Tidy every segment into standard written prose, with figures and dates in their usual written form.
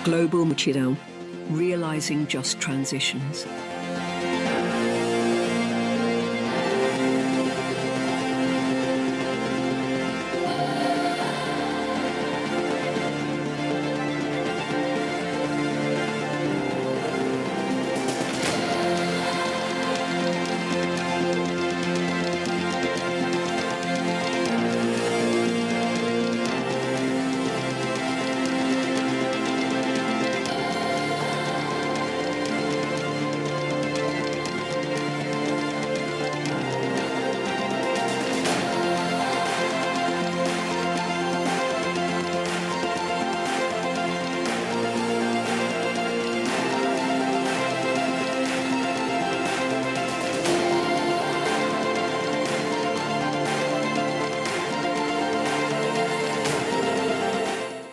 global multidão, realizing just transitions.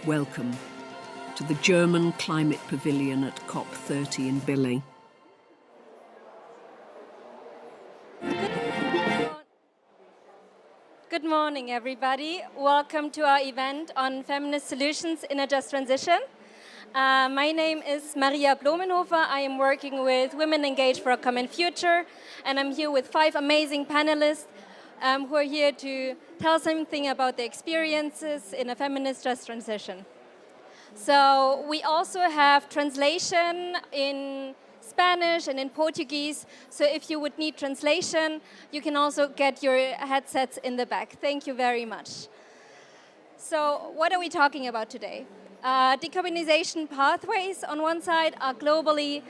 Welcome to the German Climate Pavilion at COP30 in Billey. Good morning, everybody. Welcome to our event on feminist solutions in a just transition. My name is Maria Blumenhofer. I am working with Women Engaged for a Common Future, and I'm here with 5 amazing panelists who are here to tell something about their experiences in a feminist just transition. So we also have translation in Spanish and in Portuguese. So if you would need translation, you can also get your headsets in the back. Thank you very much. So what are we talking about today? Decarbonization pathways on one side are globally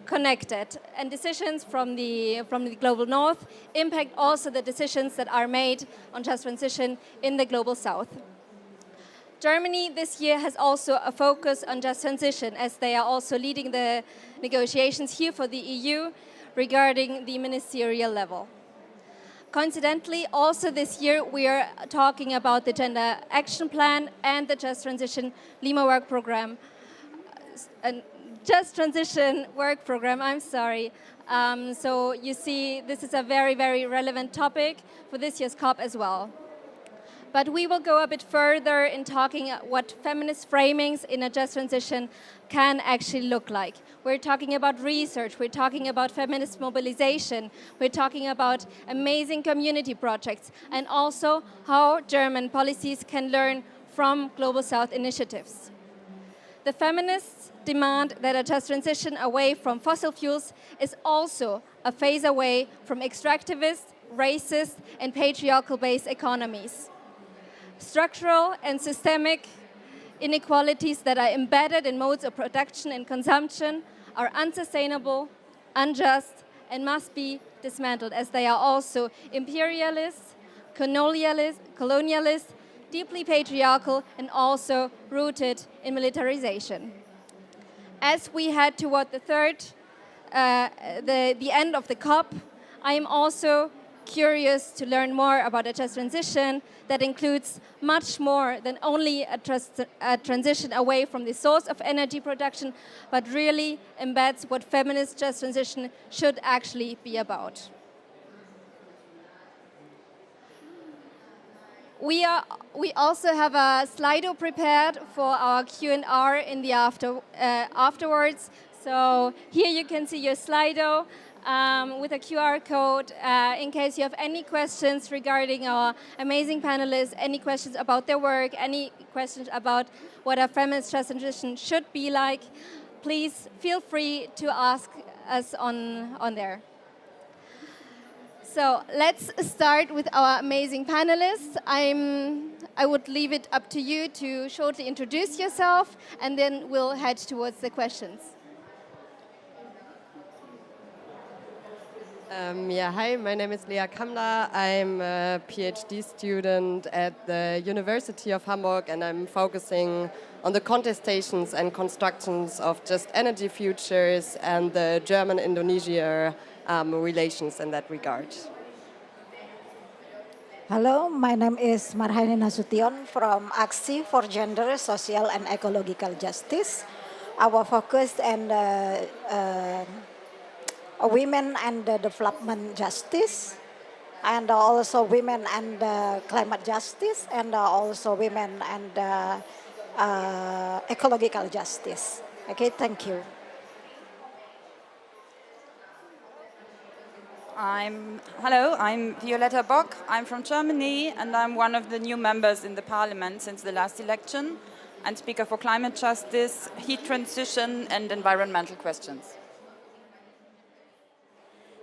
connected, and decisions from the global north impact also the decisions that are made on just transition in the global south. Germany this year has also a focus on just transition, as they are also leading the negotiations here for the EU regarding the ministerial level. Coincidentally, also this year we are talking about the Gender Action Plan and the Just Transition Lima Work Program. Just Transition Work Program, I'm sorry. So you see, this is a very, very relevant topic for this year's COP as well. But we will go a bit further in talking what feminist framings in a just transition can actually look like. We're talking about research, we're talking about feminist mobilization, we're talking about amazing community projects, and also how German policies can learn from Global South initiatives. The feminists demand that a just transition away from fossil fuels is also a phase away from extractivist, racist, and patriarchal-based economies. Structural and systemic inequalities that are embedded in modes of production and consumption are unsustainable, unjust, and must be dismantled, as they are also imperialist, colonialist, deeply patriarchal, and also rooted in militarization. As we head toward the end of the COP, I am also curious to learn more about a just transition that includes much more than only a transition away from the source of energy production, but really embeds what feminist just transition should actually be about. We also have a Slido prepared for our Q&R in the afterwards. So here you can see your Slido with a QR code in case you have any questions regarding our amazing panelists, any questions about their work, any questions about what a feminist just transition should be like. Please feel free to ask us on there. So let's start with our amazing panelists. I would leave it up to you to shortly introduce yourself, and then we'll head towards the questions. Hi, my name is Kammler. I'm a PhD student at the University of Hamburg, and I'm focusing on the contestations and constructions of just energy futures and the German-Indonesia relations in that regard. Hello, my name is Marhaini Nasution from Aksi for Gender, Social and Ecological Justice. Our focus on women and development justice, and also women and climate justice, and also women and ecological justice. Okay, thank you. Hello, I'm Violetta Bock. I'm from Germany, and I'm one of the new members in the parliament since the last election, and speaker for climate justice, heat transition, and environmental questions.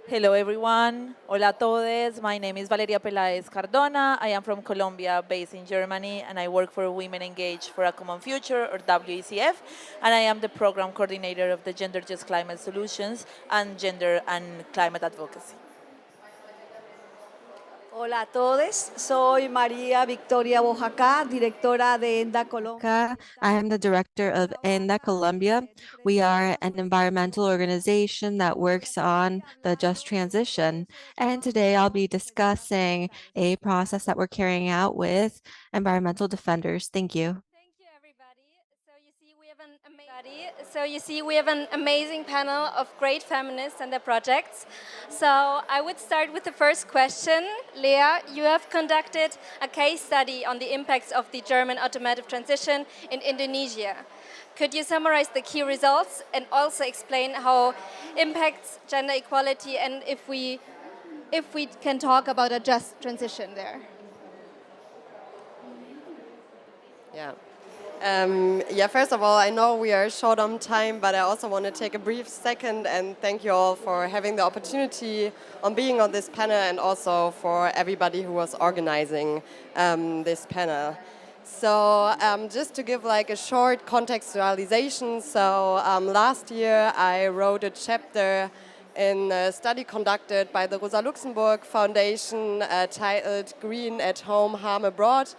Hello everyone, hola a todos. My name is Valeria Pelaez Cardona. I am from Colombia, based in Germany, and I work for Women Engaged for a Common Future, or WECF, and I am the program coordinator of the Gender Just Climate Solutions and Gender and Climate Advocacy. Hola a todos, soy María Victoria Bojacá, directora de ENDA Colombia. I am the director of ENDA Colombia. We are an environmental organization that works on the just transition. And today I'll be discussing a process that we're carrying out with environmental defenders. Thank you. Thank you, everybody. So you see, we have an amazing panel of great feminists and their projects. So I would start with the first question. Lea, you have conducted a case study on the impacts of the German automotive transition in Indonesia. Could you summarize the key results and also explain how impacts gender equality, and if we can talk about a just transition there? Yeah. First of all, I know we are short on time, but I also want to take a brief second and thank you all for having the opportunity on being on this panel, and also for everybody who was organizing this panel. So just to give like a short contextualization, so last year I wrote a chapter in a study conducted by the Rosa Luxemburg Foundation titled Green at Home, Harm Abroad,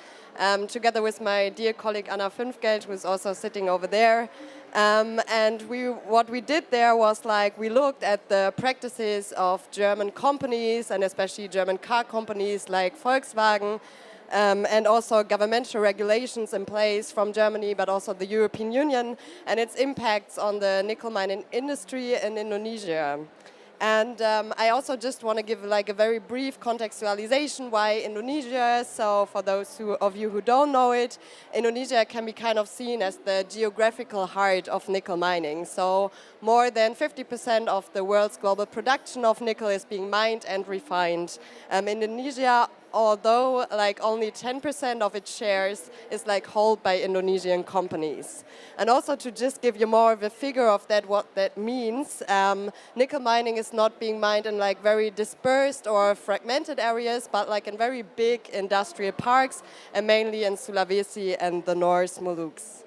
together with my dear colleague Anna Fünfgeld, who is also sitting over there. And what we did there was like we looked at the practices of German companies, and especially German car companies like Volkswagen, and also governmental regulations in place from Germany, but also the European Union, and its impacts on the nickel mining industry in Indonesia. And I also just want to give like a very brief contextualization why Indonesia. So for those of you who don't know it, Indonesia can be kind of seen as the geographical heart of nickel mining. So more than 50% of the world's global production of nickel is being mined and refined. Indonesia, although like only 10% of its shares is like held by Indonesian companies. And also to just give you more of a figure of that, what that means, nickel mining is not being mined in like very dispersed or fragmented areas, but like in very big industrial parks, and mainly in Sulawesi and the North Moluques.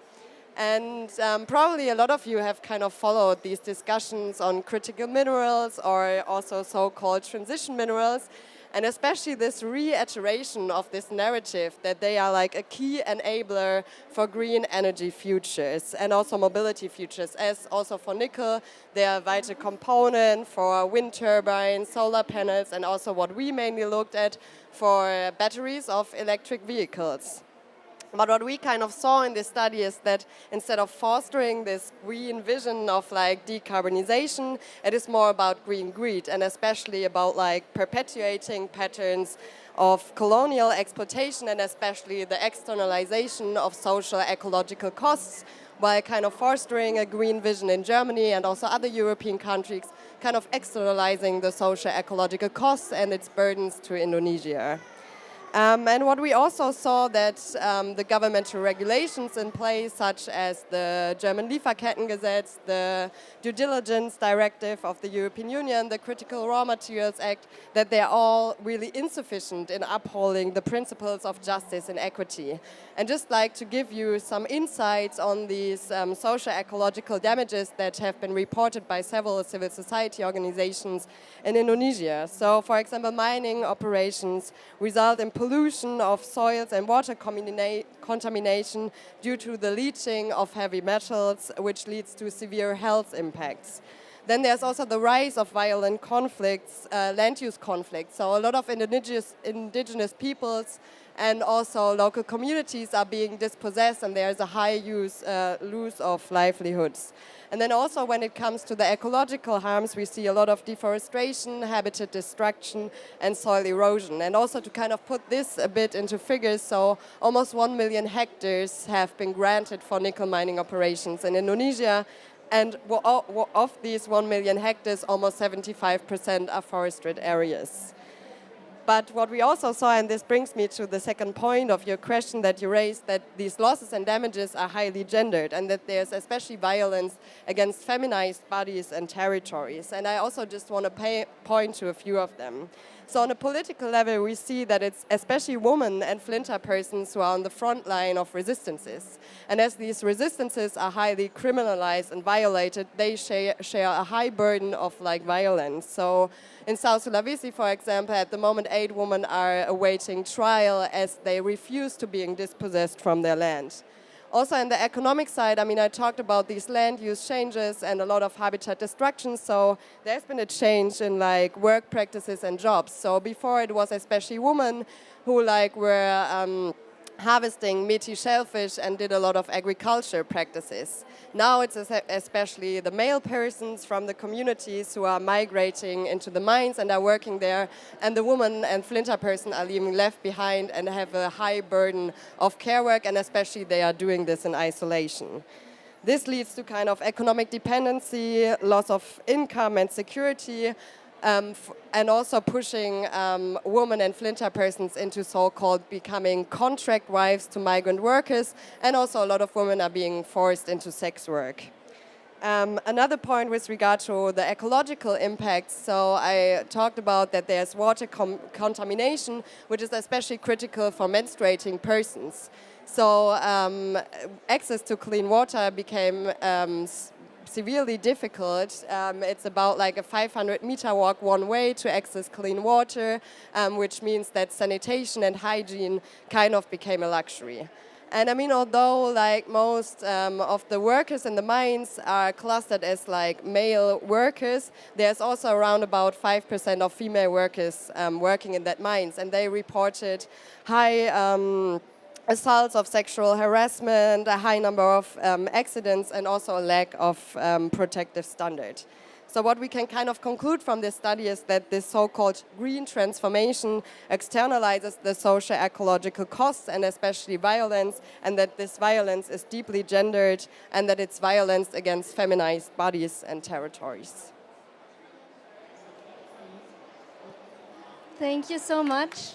And probably a lot of you have kind of followed these discussions on critical minerals, or also so-called transition minerals, and especially this reiteration of this narrative that they are like a key enabler for green energy futures and also mobility futures, as also for nickel, they are a vital component for wind turbines, solar panels, and also what we mainly looked at for batteries of electric vehicles. But what we kind of saw in this study is that instead of fostering this green vision of like decarbonization, it is more about green greed, and especially about like perpetuating patterns of colonial exploitation, and especially the externalization of social ecological costs, while kind of fostering a green vision in Germany and also other European countries, kind of externalizing the social ecological costs and its burdens to Indonesia. And what we also saw that the governmental regulations in place, such as the German Lieferkettengesetz, the Due Diligence Directive of the European Union, the Critical Raw Materials Act, that they're all really insufficient in upholding the principles of justice and equity. And just like to give you some insights on these social ecological damages that have been reported by several civil society organizations in Indonesia. So, for example, mining operations result in pollution of soils and water contamination due to the leaching of heavy metals, which leads to severe health impacts. Then there's also the rise of violent conflicts, land use conflicts. So a lot of indigenous peoples and also local communities are being dispossessed, and there's a high loss of livelihoods. And then also when it comes to the ecological harms, we see a lot of deforestation, habitat destruction, and soil erosion. And also to kind of put this a bit into figures, so almost 1 million hectares have been granted for nickel mining operations in Indonesia, And of these 1 million hectares, almost 75% are forested areas. But what we also saw, and this brings me to the second point of your question that you raised, that these losses and damages are highly gendered and that there's especially violence against feminized bodies and territories. And I also just want to point to a few of them. So on a political level, we see that it's especially women and flinter persons who are on the front line of resistances. And as these resistances are highly criminalized and violated, they share a high burden of violence. So in South Sulawesi, for example, at the moment, 8 women are awaiting trial as they refuse to being dispossessed from their land. Also, on the economic side, I talked about these land use changes and a lot of habitat destruction. So there's been a change in work practices and jobs. So before it was especially women who were harvesting meaty shellfish and did a lot of agriculture practices. Now it's especially the male persons from the communities who are migrating into the mines and are working there, and the woman and flinter person are being left behind and have a high burden of care work, and especially they are doing this in isolation. This leads to kind of economic dependency, loss of income and security, and also pushing women and flinter persons into so-called becoming contract wives to migrant workers, and also a lot of women are being forced into sex work. Another point with regard to the ecological impacts, so I talked about that there's water contamination, which is especially critical for menstruating persons. So access to clean water became severely difficult. It's about a 500-meter walk one way to access clean water, which means that sanitation and hygiene kind of became a luxury. And although most of the workers in the mines are clustered as male workers, there's also around about 5% of female workers working in that mines, and they reported high assaults of sexual harassment, a high number of accidents, and also a lack of protective standard. So what we can kind of conclude from this study is that this so-called green transformation externalizes the socio-ecological costs and especially violence, and that this violence is deeply gendered, and that it's violence against feminized bodies and territories. Thank you so much.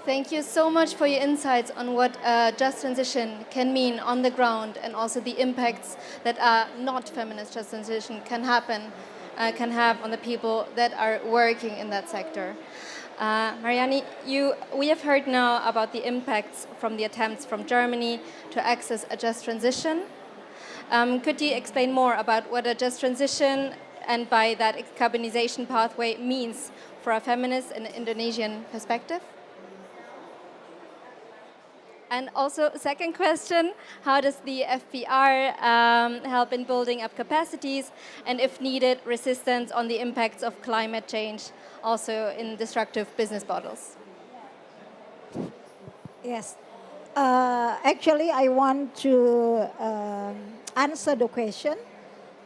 Thank you so much for your insights on what just transition can mean on the ground, and also the impacts that not feminist just transition can have on the people that are working in that sector. Marhaini, we have heard now about the impacts from the attempts from Germany to access a just transition. Could you explain more about what a just transition, and by that decarbonization pathway, means for a feminist and Indonesian perspective? And also, second question, how does the FPR help in building up capacities, and if needed, resistance on the impacts of climate change, also in destructive business models? Yes. Actually, I want to answer the question.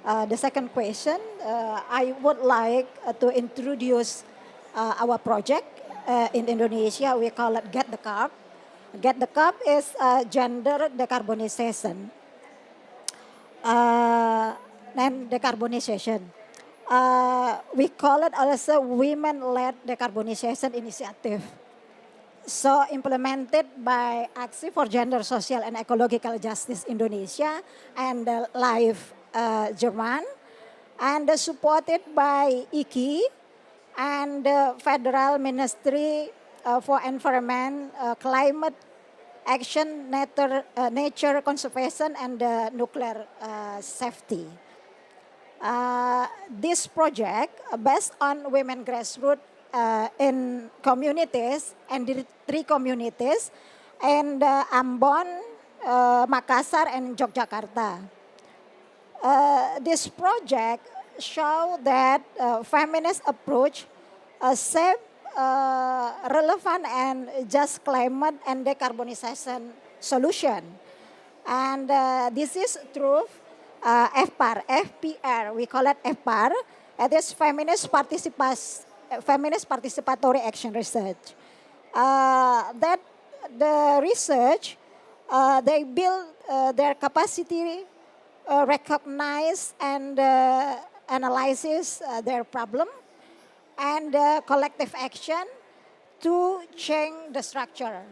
The second question, I would like to introduce our project in Indonesia. We call it Get the Carb. Get the Cup is gender decarbonization and decarbonization. We call it also women-led decarbonization initiative. So implemented by Aksi for Gender, Social and Ecological Justice Indonesia and Live German, and supported by IKI and the Federal Ministry for Environment, Climate Action, Nature Conservation, and Nuclear Safety. This project, based on women grassroots in communities, and 3 communities, in Ambon, Makassar, and Yogyakarta. This project shows that feminist approach safe, relevant and just climate and decarbonization solution. And this is through FPR, we call it FPR, it is Feminist Participatory Action Research. That the research They build their capacity, recognize and analyze their problem, and collective action to change the structure.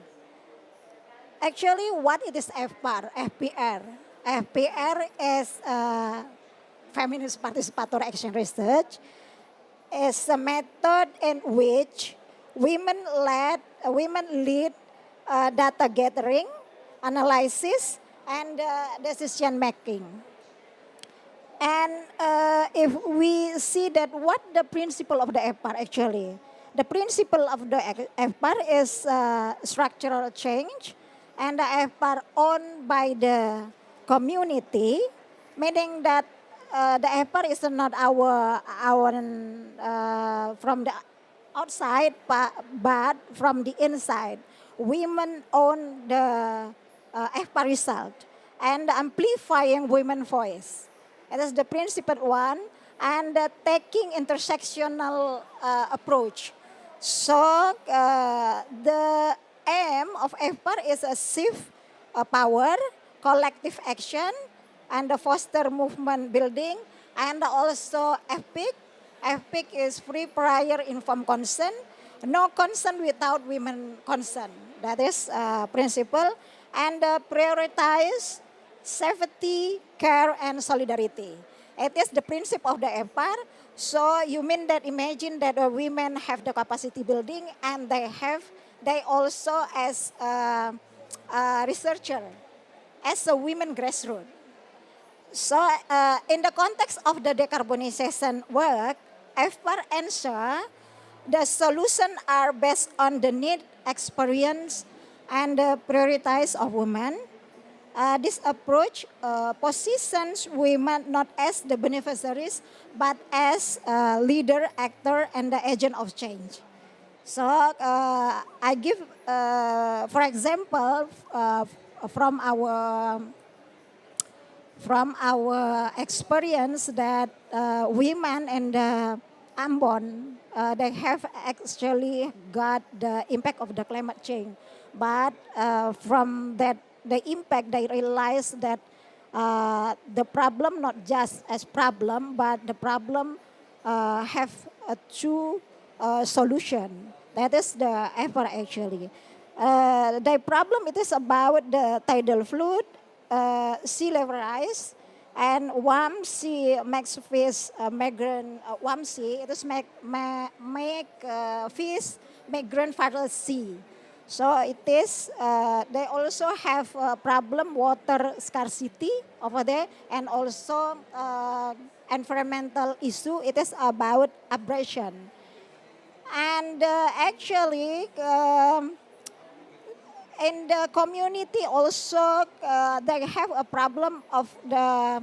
Actually, what it is FPAR, FPR? FPR is Feminist Participatory Action Research. Is a method in which women lead data gathering, analysis, and decision making. And if we see that what the principle of the FPAR actually, the principle of the FPAR is structural change, and the FPAR owned by the community, meaning that the FPAR is not our from the outside, but from the inside. Women own the FPAR result and amplifying women voice. It is the principal one, and taking intersectional approach. So the aim of FPAR is a shift power, collective action, and the foster movement building, and also FPIC. FPIC is free, prior, informed consent. No consent without women consent. That is principle. And prioritize safety, care, and solidarity. It is the principle of the FPAR. So you mean that imagine that women have the capacity building, and they also as a researcher, as a women grassroots. So in the context of the decarbonization work, FPAR answer the solution are based on the need, experience, and the priorities of women. This approach positions women not as the beneficiaries, but as a leader, actor, and the agent of change. So I give, for example, from our experience that women in the Ambon, they have actually got the impact of the climate change. But from that, the impact, they realize that the problem not just as problem, but the problem have two solution. That is the effort actually. The problem it is about the tidal flood, sea level rise, and warm sea makes fish migrant. Warm sea it is make fish migrant fertile sea. So it is. They also have a problem water scarcity over there, and also environmental issue. It is about abrasion, and actually. In the community also, they have a problem of the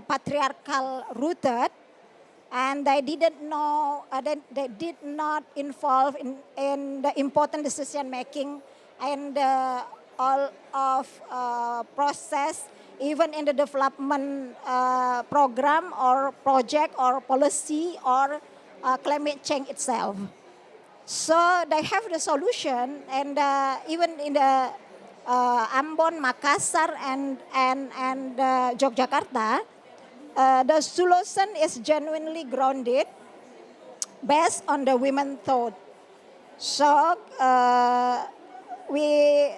patriarchal rooted, and they didn't know, they did not involve in the important decision making and all of process, even in the development program or project or policy or climate change itself. So they have the solution, and even in the Ambon, Makassar, and Yogyakarta, the solution is genuinely grounded, based on the women thought. So we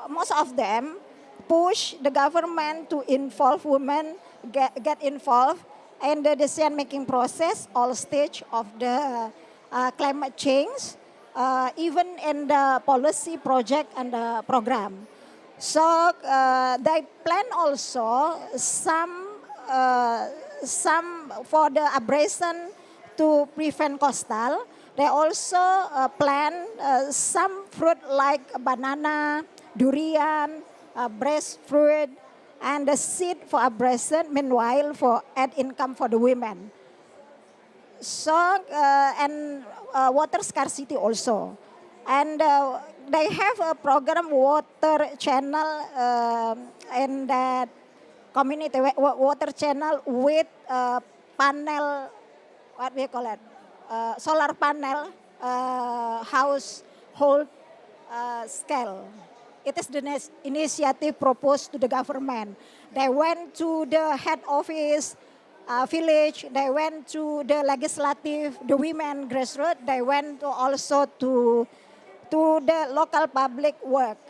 most of them push the government to involve women, get involved in the decision making process, all stage of the climate change, even in the policy project and the program. So they plan also some for the abrasion to prevent coastal. They also plan some fruit like banana, durian, breastfruit, and the seed for abrasion. Meanwhile, for add income for the women. So and water scarcity also, and they have a program water channel in that community, water channel with panel, what we call it, solar panel household scale. it is the initiative proposed to the government. They went to the head office, village, they went to the legislative, the women grassroots, they went also to the local public work.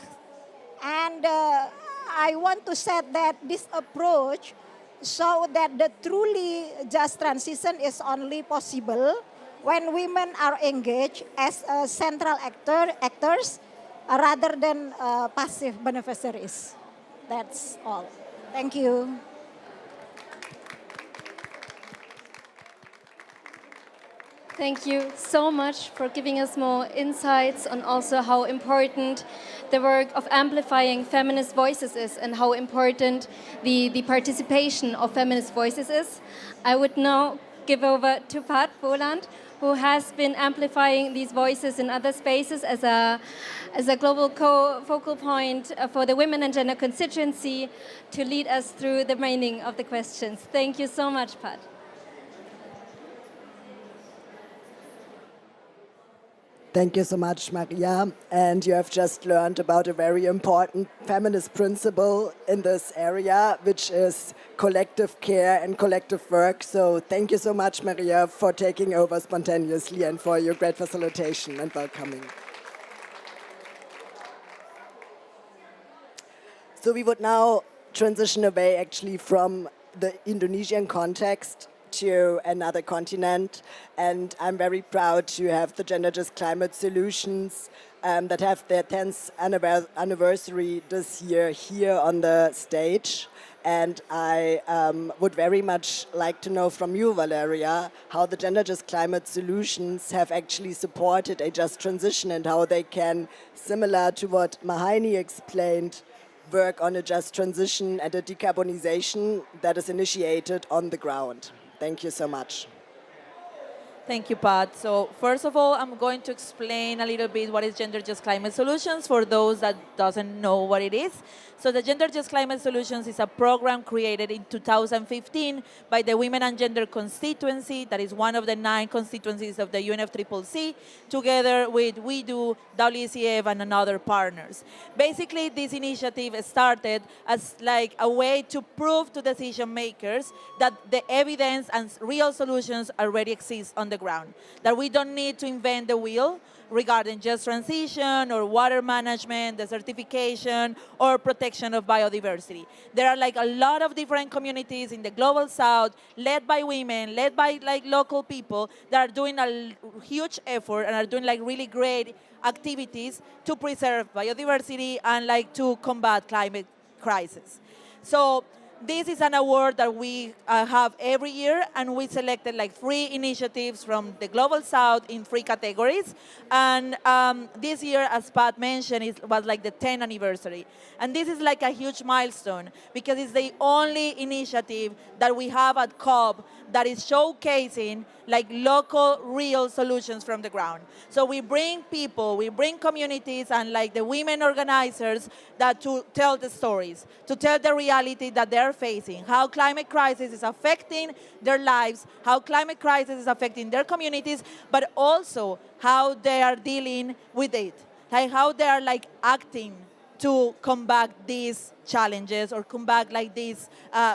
And I want to say that this approach so that the truly just transition is only possible when women are engaged as central actors rather than passive beneficiaries. That's all. Thank you. Thank you so much for giving us more insights on also how important the work of amplifying feminist voices is and how important the participation of feminist voices is. I would now give over to Pat Bohland, who has been amplifying these voices in other spaces as a global focal point for the women and gender constituency to lead us through the remaining of the questions. Thank you so much, Pat. Thank you so much, Maria. And you have just learned about a very important feminist principle in this area, which is collective care and collective work. So thank you so much, Maria, for taking over spontaneously and for your great facilitation and welcoming. So we would now transition away actually from the Indonesian context to another continent, and I'm very proud to have the Gender Just Climate Solutions that have their 10th anniversary this year here on the stage. And I would very much like to know from you, Valeria, how the Gender Just Climate Solutions have actually supported a just transition and how they can, similar to what Marhaini explained, work on a just transition and a decarbonization that is initiated on the ground. Thank you so much. Thank you, Pat. So first of all, I'm going to explain a little bit what is Gender Just Climate Solutions for those that doesn't know what it is. So the Gender Just Climate Solutions is a program created in 2015 by the Women and Gender Constituency, that is one of the 9 constituencies of the UNFCCC, together with WeDo, WCF, and other partners. Basically, this initiative started as like a way to prove to decision makers that the evidence and real solutions already exist on the ground, that we don't need to invent the wheel regarding just transition or water management, desertification, or protection of biodiversity. There are like a lot of different communities in the global south, led by women, led by like local people that are doing a huge effort and are doing like really great activities to preserve biodiversity and like to combat climate crisis. So this is an award that we have every year, and we selected like 3 initiatives from the Global South in 3 categories. And this year, as Pat mentioned, it was like the 10th anniversary. And this is like a huge milestone because it's the only initiative that we have at COP that is showcasing like local, real solutions from the ground. So we bring people, we bring communities and like the women organizers that to tell the stories, to tell the reality that they're facing, how climate crisis is affecting their lives, how climate crisis is affecting their communities, but also how they are dealing with it, like how they are like acting to combat these challenges or combat like these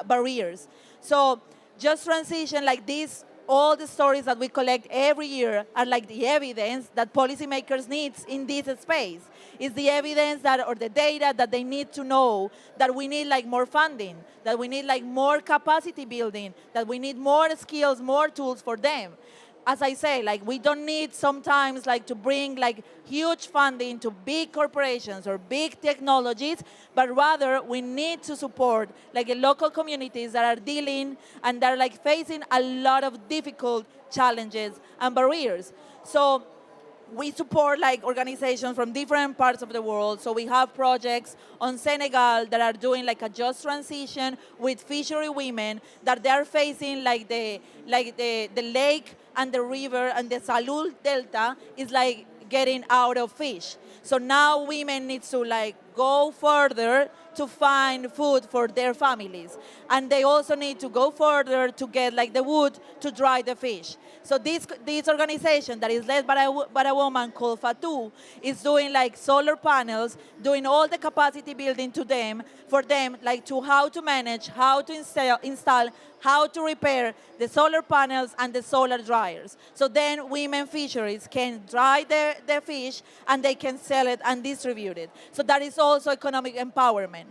barriers. So just transition like this, all the stories that we collect every year are like the evidence that policymakers need in this space. It's the evidence that, or the data that they need to know that we need like more funding, that we need like more capacity building, that we need more skills, more tools for them. As I say, like we don't need sometimes like to bring like huge funding to big corporations or big technologies, but rather we need to support like the local communities that are dealing and that are like facing a lot of difficult challenges and barriers. So we support like organizations from different parts of the world. So we have projects on Senegal that are doing like a just transition with fishery women that they are facing like the lake and the river and the Salul Delta is like getting out of fish. So now women need to like go further to find food for their families. And they also need to go further to get like the wood to dry the fish. So this organization that is led by a woman called Fatou is doing like solar panels, doing all the capacity building for them, like to how to manage, how to install, how to repair the solar panels and the solar dryers. So then women fisheries can dry their fish and they can sell it and distribute it. So that is also economic empowerment.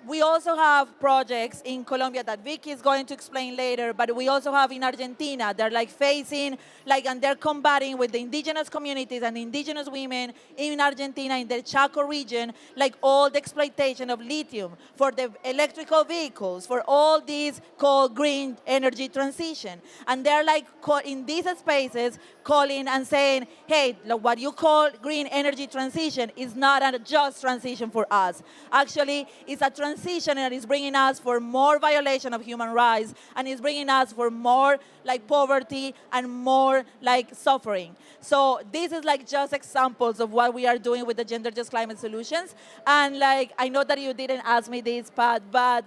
We also have projects in Colombia that Vicky is going to explain later, but we also have in Argentina. They're like facing, and they're combating with the indigenous communities and indigenous women in Argentina, in the Chaco region, like all the exploitation of lithium for the electrical vehicles, for all these called green energy transition. And they're like in these spaces calling and saying, hey, what you call green energy transition is not a just transition for us. Actually, it's a transition that is bringing us for more violation of human rights and is bringing us for more like poverty and more like suffering. So this is like just examples of what we are doing with the Gender Just Climate Solutions. And like, I know that you didn't ask me this, Pat, but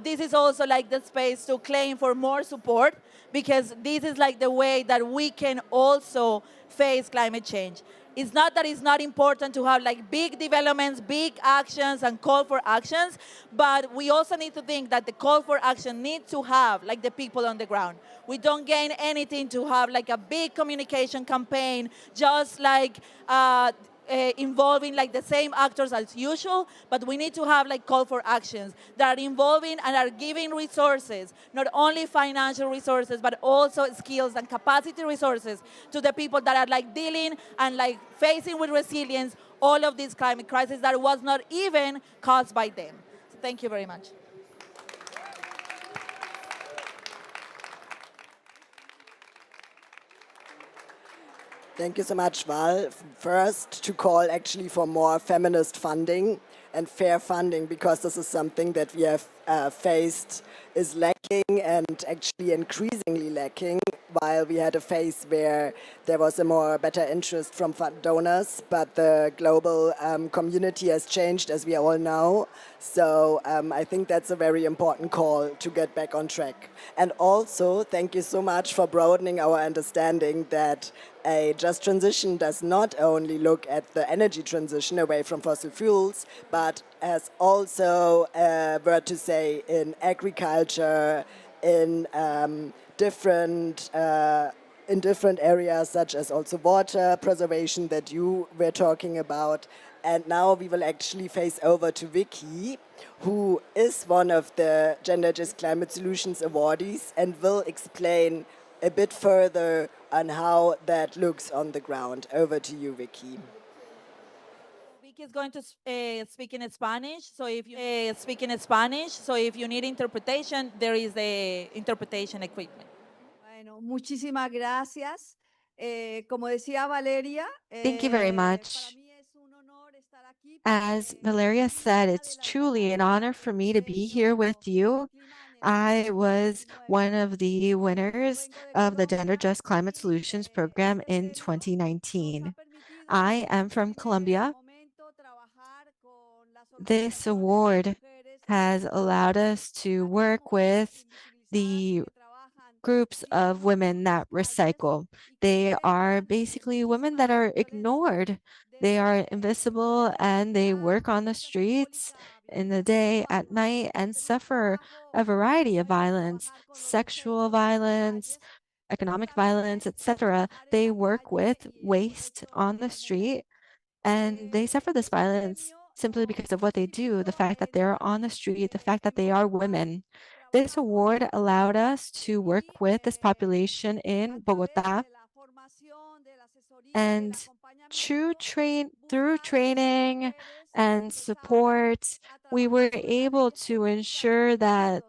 this is also like the space to claim for more support, because this is like the way that we can also face climate change. It's not that it's not important to have like big developments, big actions and call for actions, but we also need to think that the call for action needs to have like the people on the ground. We don't gain anything to have like a big communication campaign, just like involving like the same actors as usual, but we need to have like call for actions that are involving and are giving resources, not only financial resources, but also skills and capacity resources to the people that are like dealing and like facing with resilience all of these climate crises that was not even caused by them. So thank you very much. Thank you so much, Val. First, to call actually for more feminist funding and fair funding, because this is something that we have faced is lacking and actually increasingly lacking, while we had a phase where there was a better interest from donors, but the global community has changed, as we all know. So I think that's a very important call to get back on track. And also, thank you so much for broadening our understanding that a just transition does not only look at the energy transition away from fossil fuels, but has also a word to say in agriculture, in different areas, such as also water preservation that you were talking about. And now we will actually face over to Vicky, who is one of the Gender Just Climate Solutions awardees and will explain a bit further on how that looks on the ground. Over to you, Vicky. Vicky is going to speak in Spanish, so if you need interpretation, there is the interpretation equipment. Bueno, muchísimas gracias. Como decía Valeria, Thank you very much. As Valeria said, it's truly an honor for me to be here with you. I was one of the winners of the Gender Just Climate Solutions program in 2019. I am from Colombia. This award has allowed us to work with the groups of women that recycle. They are basically women that are ignored. They are invisible and they work on the streets in the day, at night, and suffer a variety of violence, sexual violence, economic violence, etc. They work with waste on the street and they suffer this violence simply because of what they do, the fact that they're on the street, the fact that they are women. This award allowed us to work with this population in Bogotá, and through training and support, we were able to ensure that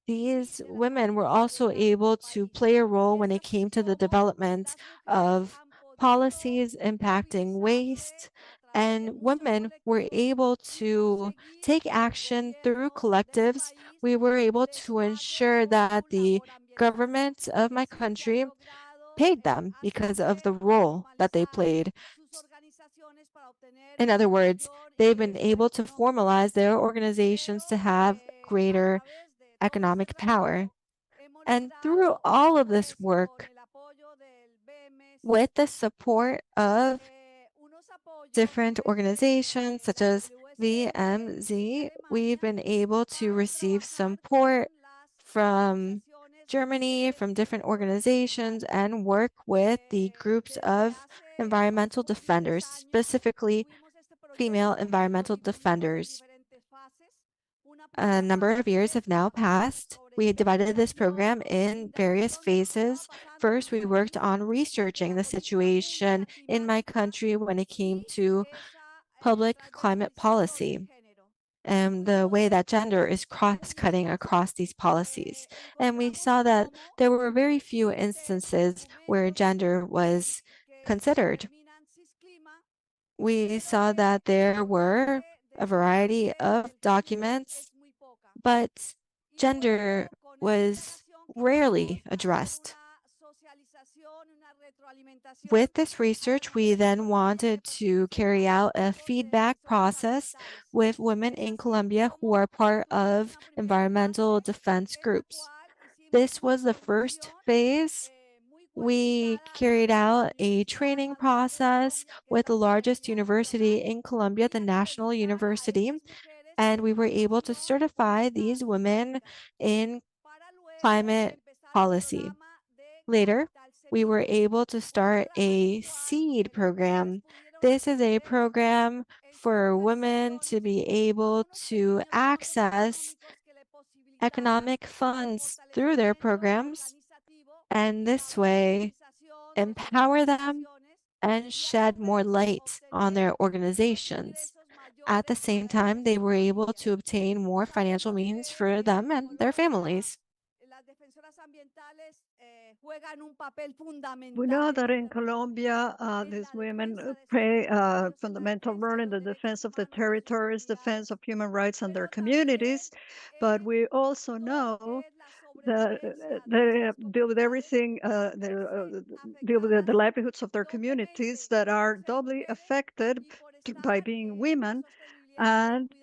these women were also able to play a role when it came to the development of policies impacting waste, and women were able to take action through collectives. We were able to ensure that the government of my country paid them because of the role that they played. In other words, they've been able to formalize their organizations to have greater economic power. And through all of this work, with the support of different organizations such as VMZ, we've been able to receive support from Germany, from different organizations, and work with the groups of environmental defenders, specifically female environmental defenders. A number of years have now passed. We divided this program in various phases. First, we worked on researching the situation in my country when it came to public climate policy and the way that gender is cross-cutting across these policies. And we saw that there were very few instances where gender was considered. We saw that there were a variety of documents, but gender was rarely addressed. With this research, we then wanted to carry out a feedback process with women in Colombia who are part of environmental defense groups. This was the first phase. We carried out a training process with the largest university in Colombia, the National University, and we were able to certify these women in climate policy. Later, we were able to start a seed program. This is a program for women to be able to access economic funds through their programs, and this way empower them and shed more light on their organizations. At the same time, they were able to obtain more financial means for them and their families. We know that in Colombia, these women play a fundamental role in the defense of the territories, defense of human rights and their communities, but we also know that they deal with everything, deal with the livelihoods of their communities that are doubly affected by being women and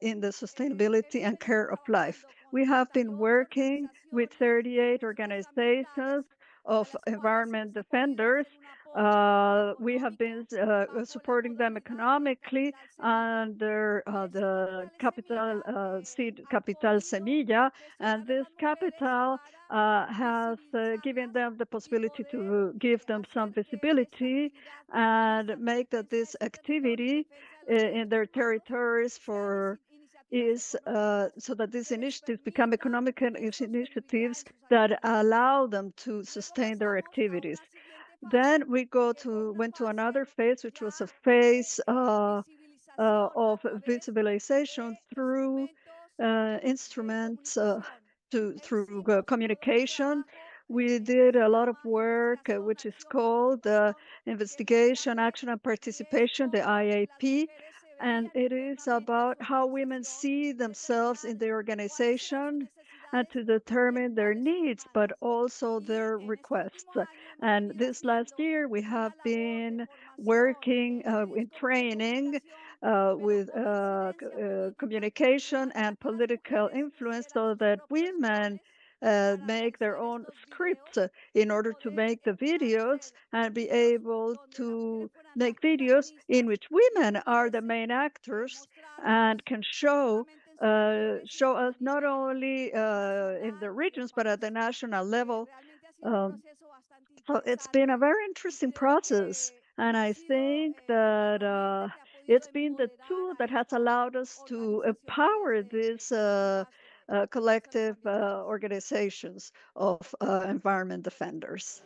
in the sustainability and care of life. We have been working with 38 organizations of environment defenders. We have been supporting them economically under the capital seed capital Semilla, and this capital has given them the possibility to give them some visibility and make that this activity in their territories so that these initiatives become economic initiatives that allow them to sustain their activities. Then we went to another phase, which was a phase of visibilization through instruments, through communication. We did a lot of work, which is called Investigation, Action, and Participation, the IAP, and it is about how women see themselves in the organization and to determine their needs, but also their requests. And this last year, we have been working in training with communication and political influence so that women make their own scripts in order to make the videos and be able to make videos in which women are the main actors and can show us not only in the regions but at the national level. So it's been a very interesting process, and I think that it's been the tool that has allowed us to empower these collective organizations of environment defenders.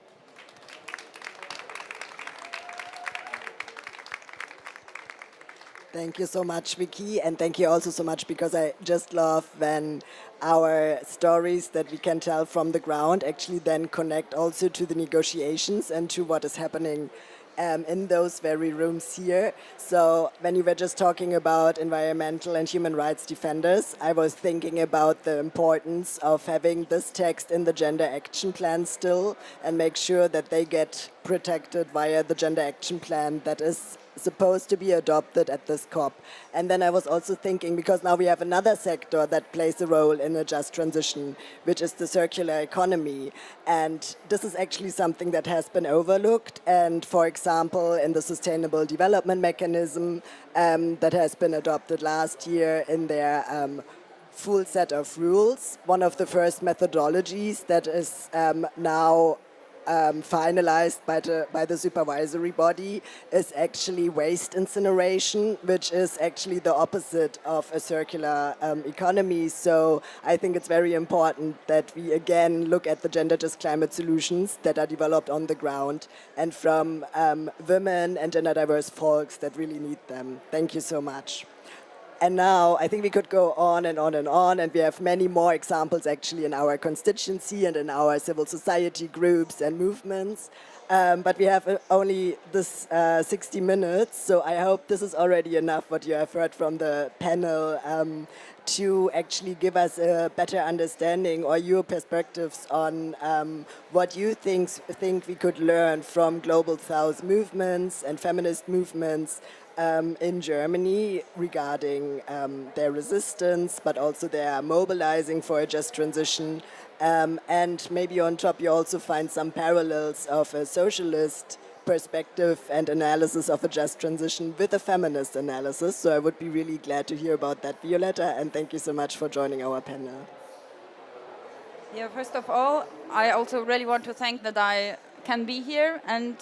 Thank you so much, Vicky, and thank you also so much because I just love when our stories that we can tell from the ground actually then connect also to the negotiations and to what is happening in those very rooms here. So when you were just talking about environmental and human rights defenders, I was thinking about the importance of having this text in the Gender Action Plan still and make sure that they get protected via the Gender Action Plan that is supposed to be adopted at this COP. And then I was also thinking, because now we have another sector that plays a role in a just transition, which is the circular economy. And this is actually something that has been overlooked. And for example, in the Sustainable Development Mechanism that has been adopted last year in their full set of rules, one of the first methodologies that is now finalized by the supervisory body is actually waste incineration, which is actually the opposite of a circular economy. So I think it's very important that we again look at the gender-just climate solutions that are developed on the ground and from women and gender-diverse folks that really need them. Thank you so much. And now I think we could go on and on and on, and we have many more examples actually in our constituency and in our civil society groups and movements. But we have only this 60 minutes, so I hope this is already enough what you have heard from the panel to actually give us a better understanding or your perspectives on what you think we could learn from Global South movements and feminist movements in Germany regarding their resistance, but also their mobilizing for a just transition. And maybe on top you also find some parallels of a socialist perspective and analysis of a just transition with a feminist analysis. So I would be really glad to hear about that, Violetta, and thank you so much for joining our panel. Yeah, first of all, I also really want to thank that I can be here and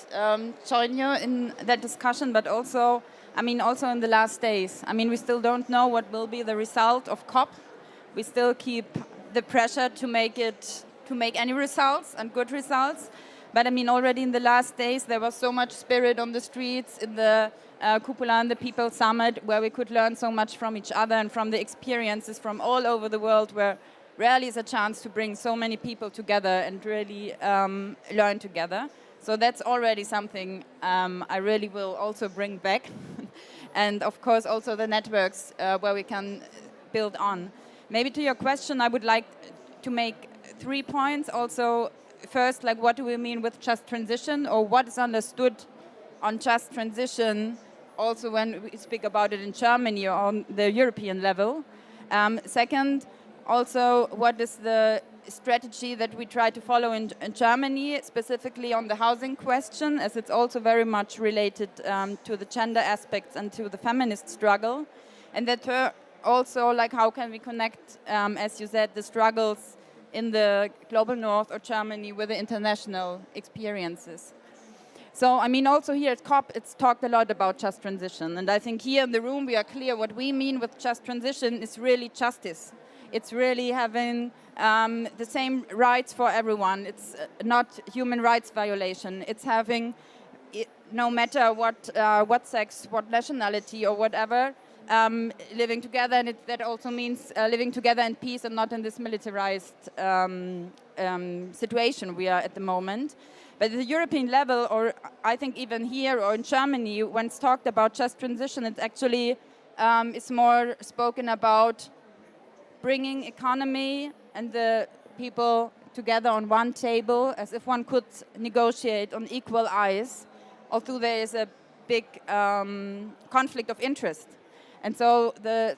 join you in that discussion, but also, also in the last days. We still don't know what will be the result of COP. We still keep the pressure to make any results and good results. But already in the last days, there was so much spirit on the streets in the Cupola and the People Summit, where we could learn so much from each other and from the experiences from all over the world, where rarely is a chance to bring so many people together and really learn together. So that's already something I really will also bring back. And of course also the networks where we can build on. Maybe to your question, I would like to make 3 points. Also, first, what do we mean with just transition, or what is understood on just transition also when we speak about it in Germany or on the European level. Second, also, what is the strategy that we try to follow in Germany, specifically on the housing question, as it's also very much related to the gender aspects and to the feminist struggle. And that also, how can we connect, as you said, the struggles in the global north or Germany with the international experiences. So, also here at COP, it's talked a lot about just transition. And I think here in the room, we are clear what we mean with just transition is really justice. It's really having the same rights for everyone. It's not human rights violation. It's having, no matter what sex, what nationality or whatever, living together. And that also means living together in peace and not in this militarized situation we are at the moment. But at the European level, or I think even here or in Germany, when it's talked about just transition, it actually is more spoken about bringing economy and the people together on one table, as if one could negotiate on equal eyes, although there is a big conflict of interest. And so the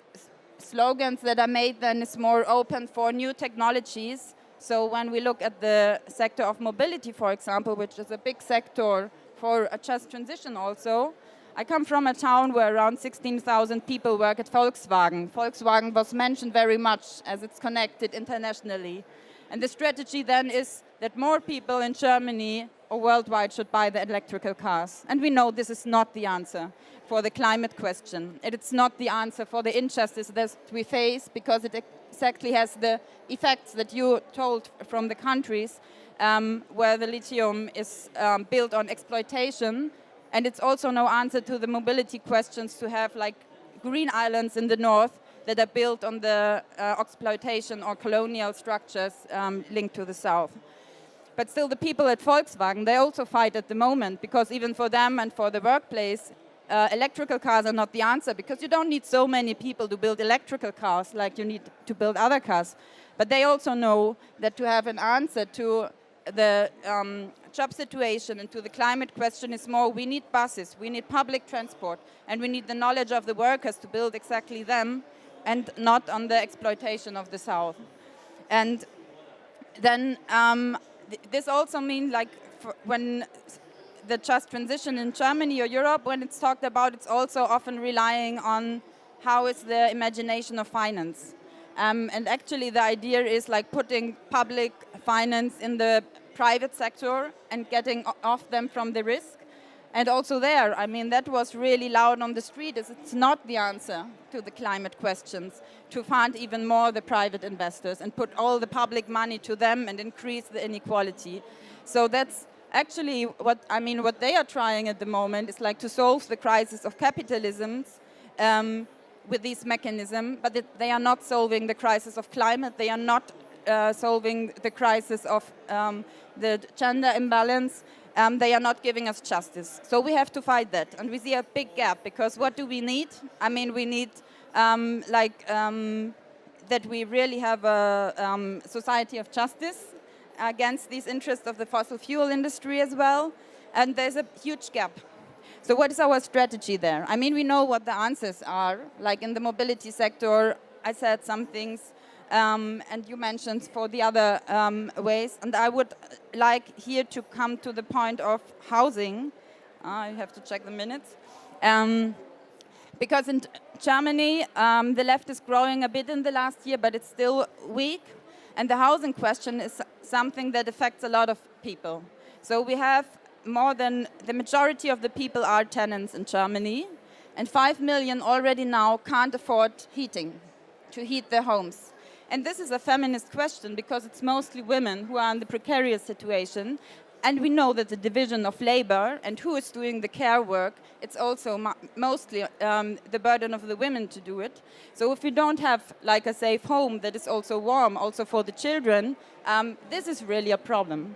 slogans that are made then is more open for new technologies. So when we look at the sector of mobility, for example, which is a big sector for a just transition also, I come from a town where around 16,000 people work at Volkswagen. Volkswagen was mentioned very much as it's connected internationally. And the strategy then is that more people in Germany or worldwide should buy the electrical cars. And we know this is not the answer for the climate question. It's not the answer for the injustice that we face, because it exactly has the effects that you told from the countries where the lithium is built on exploitation. And it's also no answer to the mobility questions to have green islands in the north that are built on the exploitation or colonial structures linked to the south. But still the people at Volkswagen, they also fight at the moment, because even for them and for the workplace, electrical cars are not the answer, because you don't need so many people to build electrical cars like you need to build other cars. But they also know that to have an answer to the job situation and to the climate question is more, we need buses, we need public transport, and we need the knowledge of the workers to build exactly them, and not on the exploitation of the South. And then this also means, like, when the just transition in Germany or Europe, when it's talked about, it's also often relying on how is the imagination of finance. And actually the idea is like putting public finance in the private sector and getting off them from the risk. And also there, I mean, that was really loud on the street. It's not the answer to the climate questions to fund even more the private investors and put all the public money to them and increase the inequality. So that's actually what they are trying at the moment is like to solve the crisis of capitalism with this mechanism, but they are not solving the crisis of climate. They are not solving the crisis of the gender imbalance. They are not giving us justice. So we have to fight that. And we see a big gap, because what do we need? I mean, we need that we really have a society of justice against these interests of the fossil fuel industry as well. And there's a huge gap. So what is our strategy there? I mean, we know what the answers are. Like in the mobility sector, I said some things. And you mentioned for the other ways. And I would like here to come to the point of housing. I have to check the minutes. Because in Germany, the left is growing a bit in the last year, but it's still weak. And the housing question is something that affects a lot of people. So we have more than the majority of the people are tenants in Germany. And 5 million already now can't afford heating, to heat their homes. And this is a feminist question, because it's mostly women who are in the precarious situation. And we know that the division of labor and who is doing the care work, it's also mostly the burden of the women to do it. So if we don't have like a safe home that is also warm, also for the children, this is really a problem.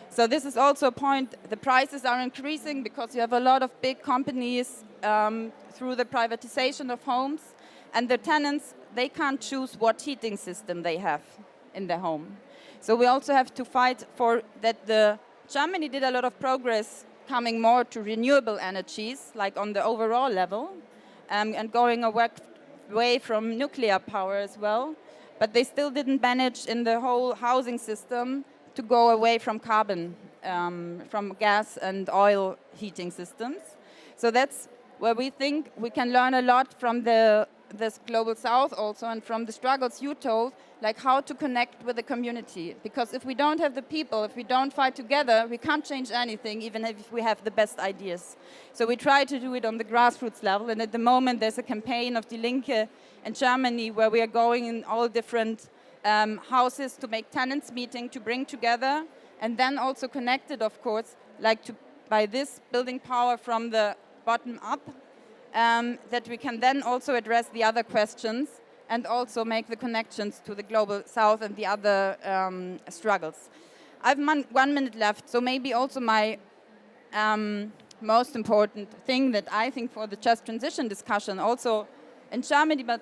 So this is also a point. The prices are increasing because you have a lot of big companies through the privatization of homes, and the tenants, they can't choose what heating system they have in their home. So we also have to fight for that. Germany did a lot of progress coming more to renewable energies, like on the overall level, and going away from nuclear power as well. But they still didn't manage in the whole housing system to go away from carbon, from gas and oil heating systems. So that's where we think we can learn a lot from this global south also, and from the struggles you told, like how to connect with the community. Because if we don't have the people, if we don't fight together, we can't change anything, even if we have the best ideas. So we try to do it on the grassroots level, and at the moment there's a campaign of Die Linke in Germany where we are going in all different houses to make tenants meeting, to bring together, and then also connected, of course, like by this building power from the bottom up, that we can then also address the other questions and also make the connections to the global south and the other struggles. I have 1 minute left, so maybe also my most important thing that I think for the just transition discussion, also in Germany, but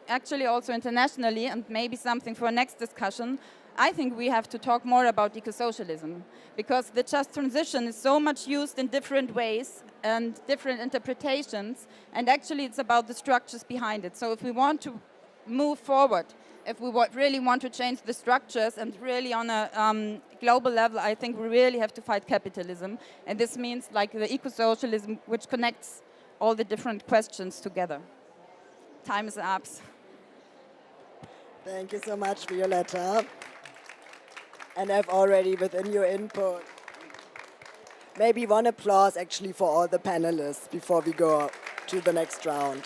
actually also internationally, and maybe something for our next discussion, I think we have to talk more about eco-socialism, because the just transition is so much used in different ways and different interpretations, and actually it's about the structures behind it. So if we want to move forward, if we really want to change the structures and really on a global level, I think we really have to fight capitalism. And this means like the eco-socialism, which connects all the different questions together. Time is up. Thank you so much, Violetta. And I've already, within your input, maybe one applause actually for all the panelists before we go to the next round.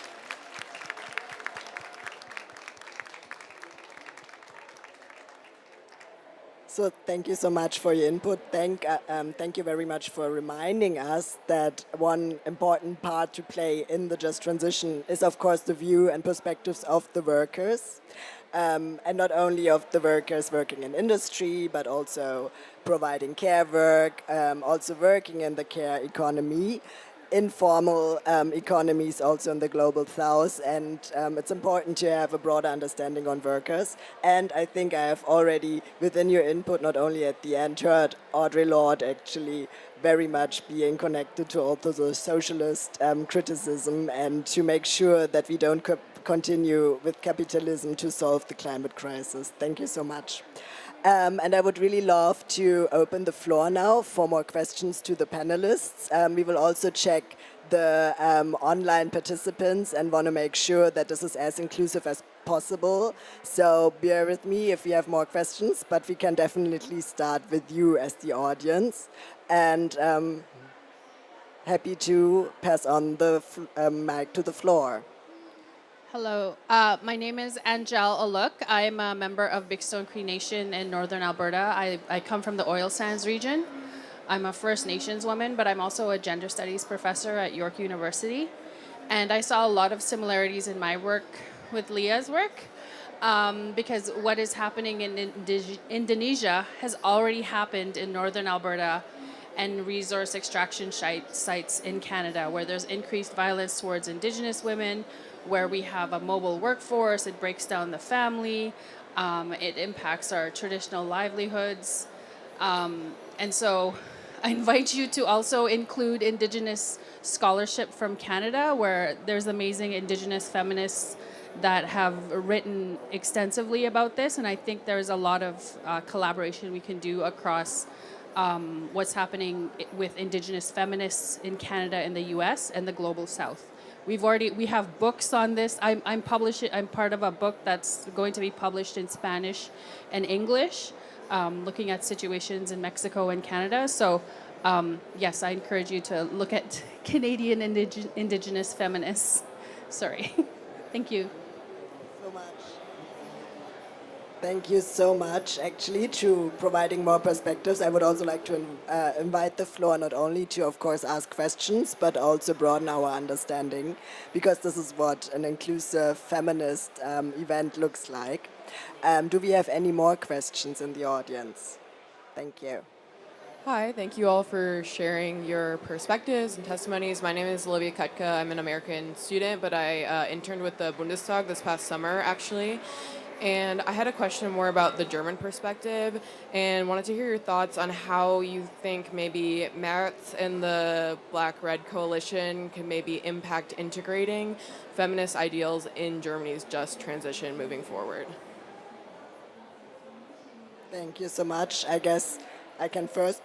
So thank you so much for your input. Thank you very much for reminding us that one important part to play in the just transition is, of course, the view and perspectives of the workers. And not only of the workers working in industry, but also providing care work, also working in the care economy. informal economies also in the global south, and it's important to have a broader understanding on workers. And I think I have already, within your input, not only at the end, heard Audre Lorde actually very much being connected to also the socialist criticism and to make sure that we don't continue with capitalism to solve the climate crisis. Thank you so much. And I would really love to open the floor now for more questions to the panelists. We will also check the online participants and want to make sure that this is as inclusive as possible. So bear with me if we have more questions, but we can definitely start with you as the audience. And happy to pass on the mic to the floor. Hello, my name is Angel Aluk. I'm a member of Big Stone Cree Nation in Northern Alberta. I come from the oil sands region. I'm a First Nations woman, but I'm also a gender studies professor at York University. And I saw a lot of similarities in my work with Leah's work, because what is happening in Indonesia has already happened in Northern Alberta and resource extraction sites in Canada, where there's increased violence towards Indigenous women, where we have a mobile workforce. It breaks down the family, it impacts our traditional livelihoods. And so I invite you to also include Indigenous scholarship from Canada, where there's amazing Indigenous feminists that have written extensively about this. And I think there's a lot of collaboration we can do across what's happening with Indigenous feminists in Canada and the US and the global South. We have books on this. I'm part of a book that's going to be published in Spanish and English, looking at situations in Mexico and Canada. So yes, I encourage you to look at Canadian Indigenous feminists. Sorry. Thank you. Thank you so much, actually, to providing more perspectives. I would also like to invite the floor not only to, of course, ask questions, but also broaden our understanding, because this is what an inclusive feminist event looks like. Do we have any more questions in the audience? Thank you. Hi, thank you all for sharing your perspectives and testimonies. My name is Olivia Kutka. I'm an American student, but I interned with the Bundestag this past summer, actually. And I had a question more about the German perspective and wanted to hear your thoughts on how you think maybe Merz and the Black-Red Coalition can maybe impact integrating feminist ideals in Germany's just transition moving forward. Thank you so much. I guess I can first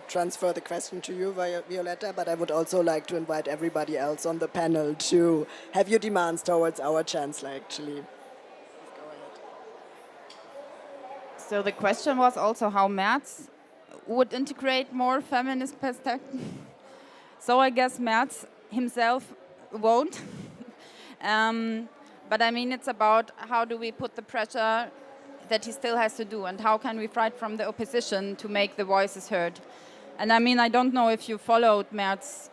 transfer the question to you, Violetta, but I would also like to invite everybody else on the panel to have your demands towards our chancellor, actually. So the question was also how Merz would integrate more feminist perspective. So I guess Merz himself won't. But I mean, it's about how do we put the pressure that he still has to do, and how can we fight from the opposition to make the voices heard. And I mean, I don't know if you followed Merz's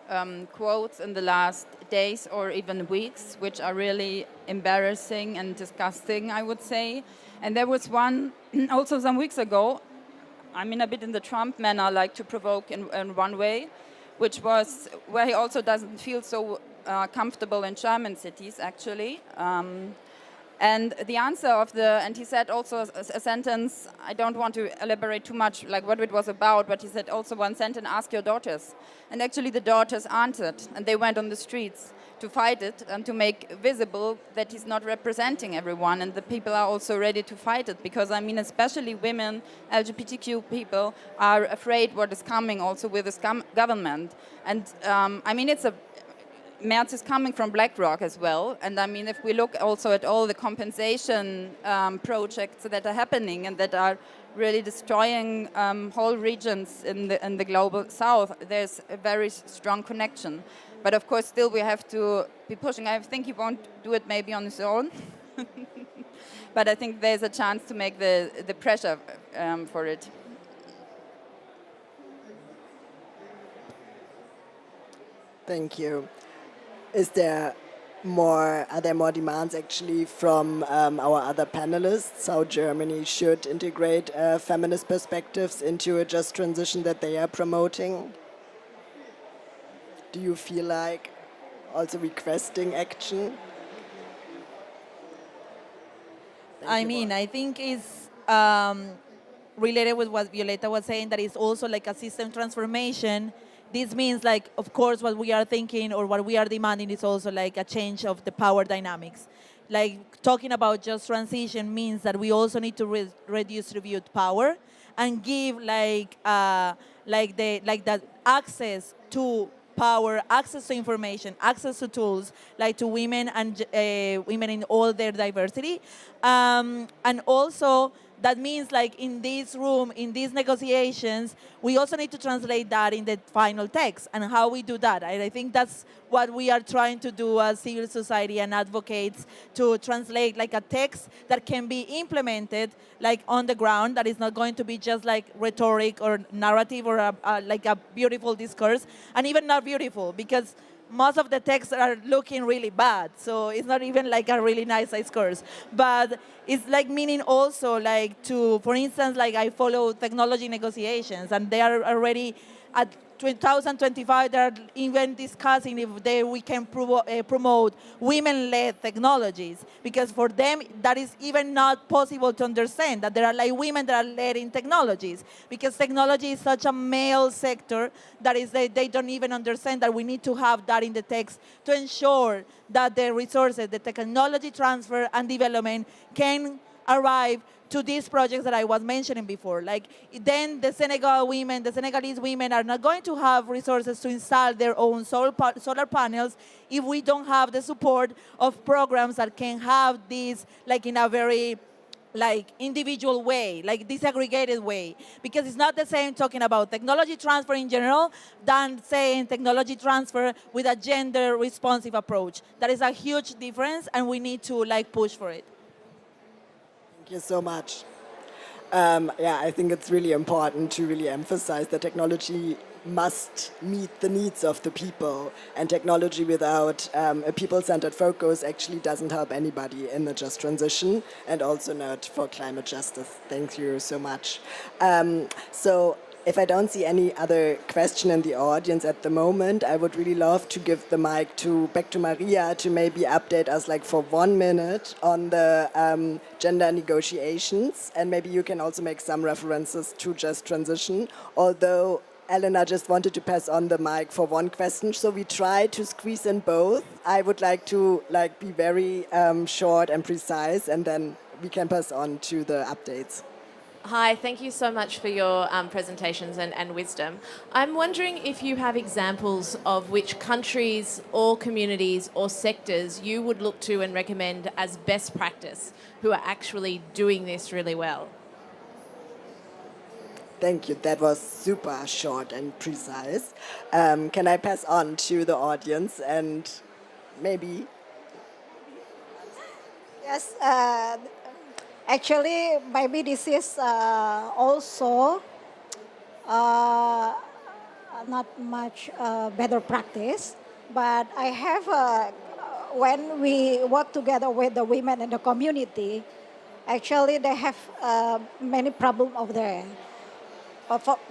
quotes in the last days or even weeks, which are really embarrassing and disgusting, I would say. And there was one also some weeks ago, I mean, a bit in the Trump manner, like to provoke in one way, which was where he also doesn't feel so comfortable in German cities, actually. And the answer of and he said also a sentence, I don't want to elaborate too much, like what it was about, but he said also one sentence, ask your daughters. And actually the daughters answered, and they went on the streets to fight it and to make visible that he's not representing everyone, and the people are also ready to fight it, because I mean, especially women, LGBTQ people are afraid what is coming also with this government. And I mean, Merz is coming from BlackRock as well, and I mean, if we look also at all the compensation projects that are happening and that are really destroying whole regions in the global south, there's a very strong connection. But of course, still we have to be pushing. I think he won't do it maybe on his own, but I think there's a chance to make the pressure for it. Thank you. Are there more demands actually from our other panelists, how Germany should integrate feminist perspectives into a just transition that they are promoting? do you feel like also requesting action? I think it's related with what Violetta was saying, that is also like a system transformation. This means, like, of course, what we are thinking or what we are demanding is also like a change of the power dynamics. Like, talking about just transition means that we also need to redistribute power and give that access to power, access to information, access to tools, like to women and women in all their diversity. And also, that means, like, in this room, in these negotiations, we also need to translate that in the final text. And how we do that, I think that's what we are trying to do as civil society and advocates, to translate like a text that can be implemented like on the ground, that is not going to be just like rhetoric or narrative or like a beautiful discourse, and even not beautiful, because most of the texts are looking really bad, so it's not even like a really nice discourse. But it's like meaning also like to, for instance, like I follow technology negotiations, and they are already at 2025, they're even discussing if we can promote women-led technologies, because for them that is even not possible to understand, that there are like women that are led in technologies, because technology is such a male sector that is they don't even understand that we need to have that in the text to ensure that the resources, the technology transfer and development can arrive to these projects that I was mentioning before. Like, then the Senegalese women are not going to have resources to install their own solar panels if we don't have the support of programs that can have this like in a very like individual way, like disaggregated way. Because it's not the same talking about technology transfer in general than saying technology transfer with a gender responsive approach. That is a huge difference, and we need to like push for it. Thank you so much. I think it's really important to really emphasize that technology must meet the needs of the people, and technology without a people-centered focus actually doesn't help anybody in the just transition, and also not for climate justice. Thank you so much. So if I don't see any other question in the audience at the moment, I would really love to give the mic back to Maria to maybe update us like for 1 minute on the gender negotiations, and maybe you can also make some references to just transition, although Elena just wanted to pass on the mic for one question, so we try to squeeze in both. I would like to be very short and precise, and then we can pass on to the updates. Hi, thank you so much for your presentations and wisdom. I'm wondering if you have examples of which countries or communities or sectors you would look to and recommend as best practice, who are actually doing this really well. Thank you. That was super short and precise. Can I pass on to the audience and maybe? Yes. Actually, maybe this is also not much better practice, but I have, when we work together with the women in the community, actually they have many problems over there.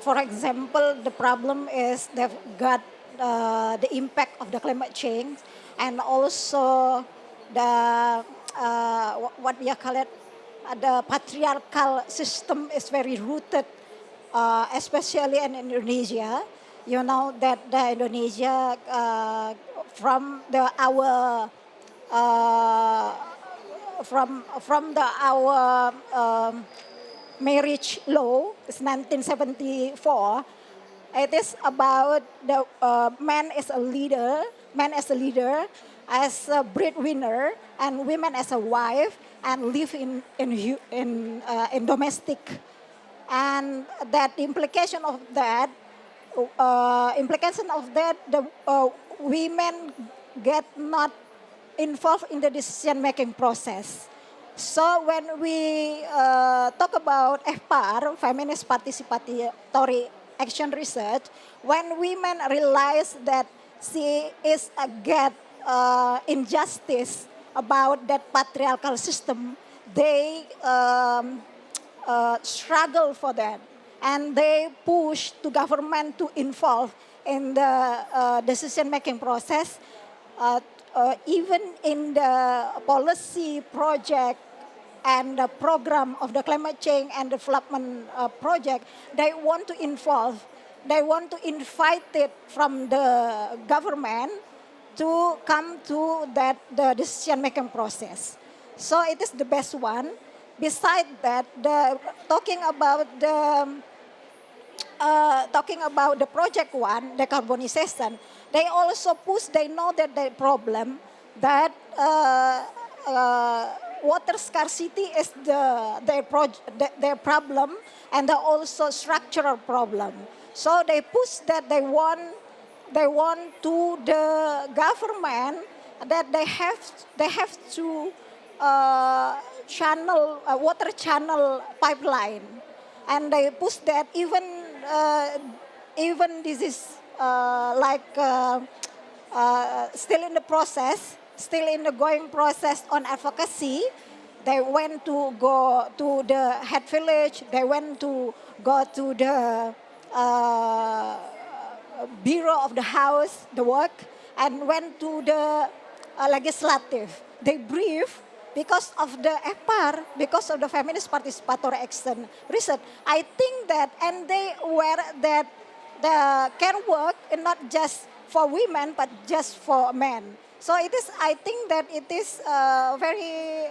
For example, the problem is they've got the impact of the climate change, and also the, what we call it, the patriarchal system is very rooted, especially in Indonesia. You know that the Indonesia, from our marriage law, it's 1974. It is about the man as a leader, as a breadwinner, and women as a wife, and live in domestic, and that implication of that, the women get not involved in the decision-making process. So when we talk about FPAR, Feminist Participatory Action Research, when women realize that she is get injustice about that patriarchal system, they struggle for that, and they push the government to involve in the decision-making process, even in the policy project and the program of the climate change and development project, they want to involve, they want to invite it from the government to come to the decision-making process. So it is the best one. Besides that, talking about the project one, decarbonization, they also push, they know that the problem, that water scarcity is their problem, and also structural problem. So they push that they want to the government that they have to channel water channel pipeline, and they push that even this is still in the process, still in the going process on advocacy. They went to go to the head village. They went to go to the bureau of the house, the work, and went to the legislative. They brief because of the FPAR, because of the Feminist Participatory Action Research. I think that, and they aware that the care work is not just for women, but just for men. So it is, I think that it is very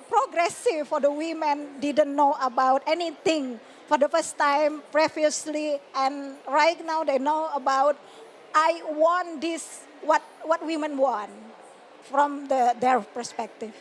progressive for the women, didn't know about anything for the first time previously, and right now they know about, I want this, what women want from their perspective.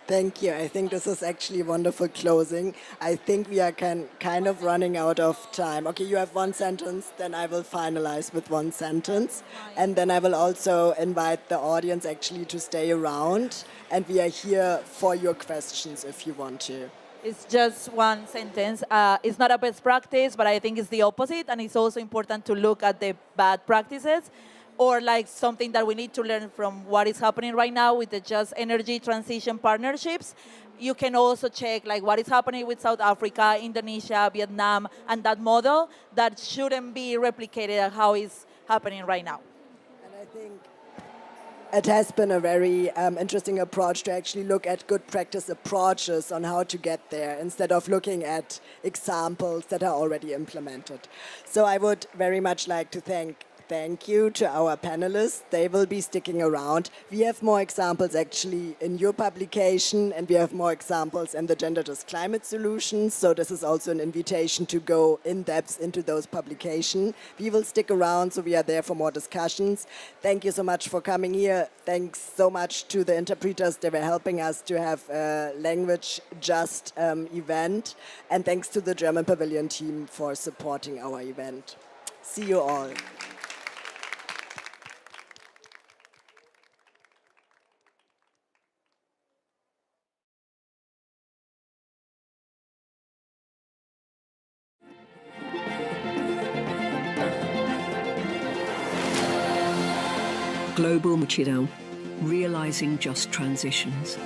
Thank you. I think this is actually a wonderful closing. I think we are kind of running out of time. Okay, you have one sentence, then I will finalize with one sentence. And then I will also invite the audience actually to stay around. And we are here for your questions if you want to. It's just one sentence. It's not a best practice, but I think it's the opposite. And it's also important to look at the bad practices, or like something that we need to learn from what is happening right now with the just energy transition partnerships. You can also check like what is happening with South Africa, Indonesia, Vietnam, and that model that shouldn't be replicated at how it's happening right now. And I think it has been a very interesting approach to actually look at good practice approaches on how to get there instead of looking at examples that are already implemented. So I would very much like to thank you to our panelists. They will be sticking around. We have more examples actually in your publication, and we have more examples in the Gender Just Climate Solutions. So this is also an invitation to go in depth into those publications. We will stick around, so we are there for more discussions. Thank you so much for coming here. Thanks so much to the interpreters. They were helping us to have a language just event. And thanks to the German Pavilion team for supporting our event. See you all. Global Muchirão, realizing just transitions.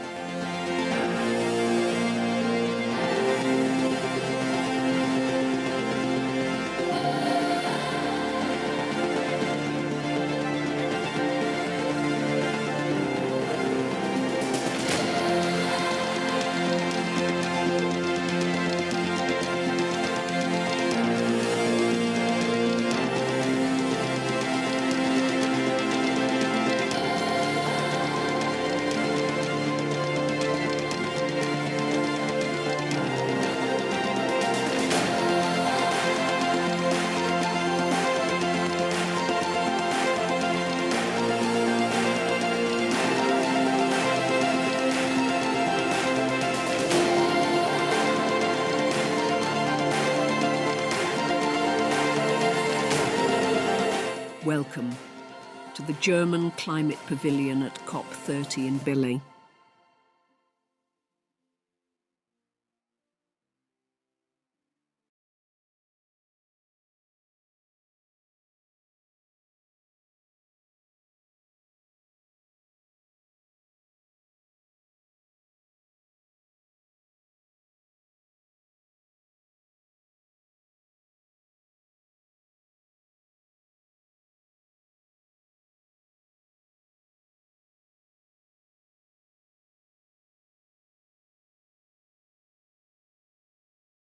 Welcome to the German Climate Pavilion at COP30 in Billey.